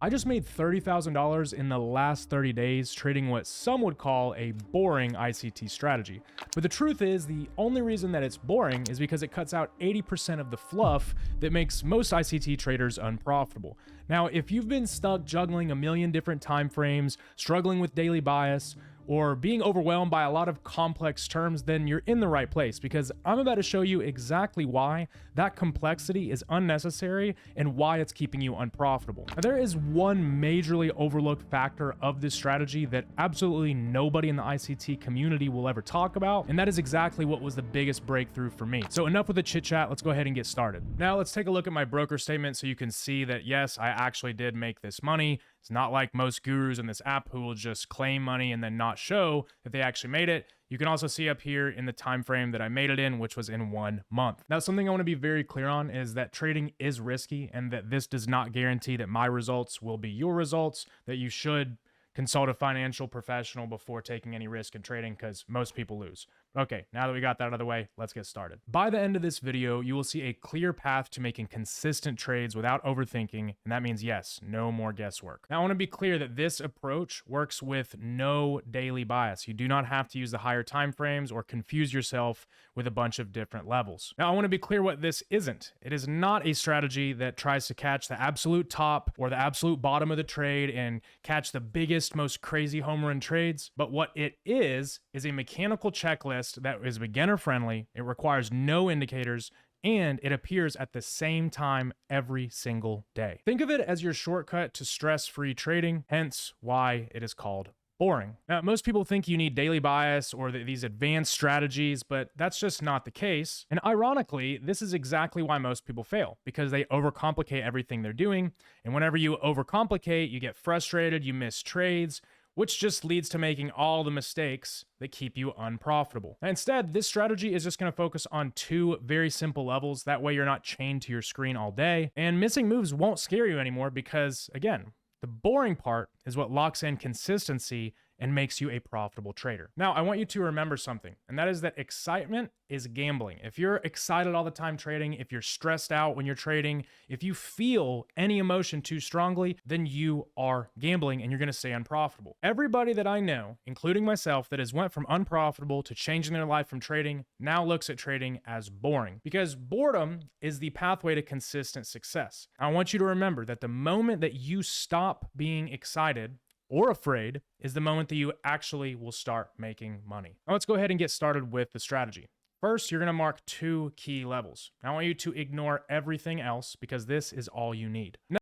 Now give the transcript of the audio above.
I just made $30,000 in the last 30 days trading what some would call a boring ICT strategy. But the truth is, the only reason that it's boring is because it cuts out 80% of the fluff that makes most ICT traders unprofitable. Now, if you've been stuck juggling a million different time frames, struggling with daily bias, or being overwhelmed by a lot of complex terms, then you're in the right place, because I'm about to show you exactly why that complexity is unnecessary and why it's keeping you unprofitable. Now, there is one majorly overlooked factor of this strategy that absolutely nobody in the ICT community will ever talk about, and that is exactly what was the biggest breakthrough for me. So enough with the chit chat, let's go ahead and get started. Now let's take a look at my broker statement so you can see that yes, I actually did make this money. It's not like most gurus in this app who will just claim money and then not show that they actually made it. You can also see up here in the time frame that I made it in, which was in 1 month. Now, something I want to be very clear on is that trading is risky and that this does not guarantee that my results will be your results, that you should consult a financial professional before taking any risk in trading because most people lose. Okay, now that we got that out of the way, let's get started. By the end of this video, you will see a clear path to making consistent trades without overthinking, and that means yes, no more guesswork. Now, I want to be clear that this approach works with no daily bias. You do not have to use the higher time frames or confuse yourself with a bunch of different levels. Now, I want to be clear what this isn't. It is not a strategy that tries to catch the absolute top or the absolute bottom of the trade and catch the biggest, most crazy home run trades, but what it is a mechanical checklist that is beginner friendly. It requires no indicators, and it appears at the same time every single day. Think of it as your shortcut to stress-free trading, hence why it is called boring. Now, most people think you need daily bias or these advanced strategies, but that's just not the case. And ironically, this is exactly why most people fail, because they overcomplicate everything they're doing. And whenever you overcomplicate, you get frustrated, you miss trades, which just leads to making all the mistakes that keep you unprofitable. Now, instead, this strategy is just going to focus on 2 very simple levels. That way you're not chained to your screen all day, and missing moves won't scare you anymore because, again, the boring part is what locks in consistency and makes you a profitable trader. Now, I want you to remember something, and that is that excitement is gambling. If you're excited all the time trading, if you're stressed out when you're trading, if you feel any emotion too strongly, then you are gambling and you're gonna stay unprofitable. Everybody that I know, including myself, that has went from unprofitable to changing their life from trading, now looks at trading as boring, because boredom is the pathway to consistent success. I want you to remember that the moment that you stop being excited or afraid is the moment that you actually will start making money. Now let's go ahead and get started with the strategy. First, you're gonna mark 2 key levels. Now I want you to ignore everything else because this is all you need.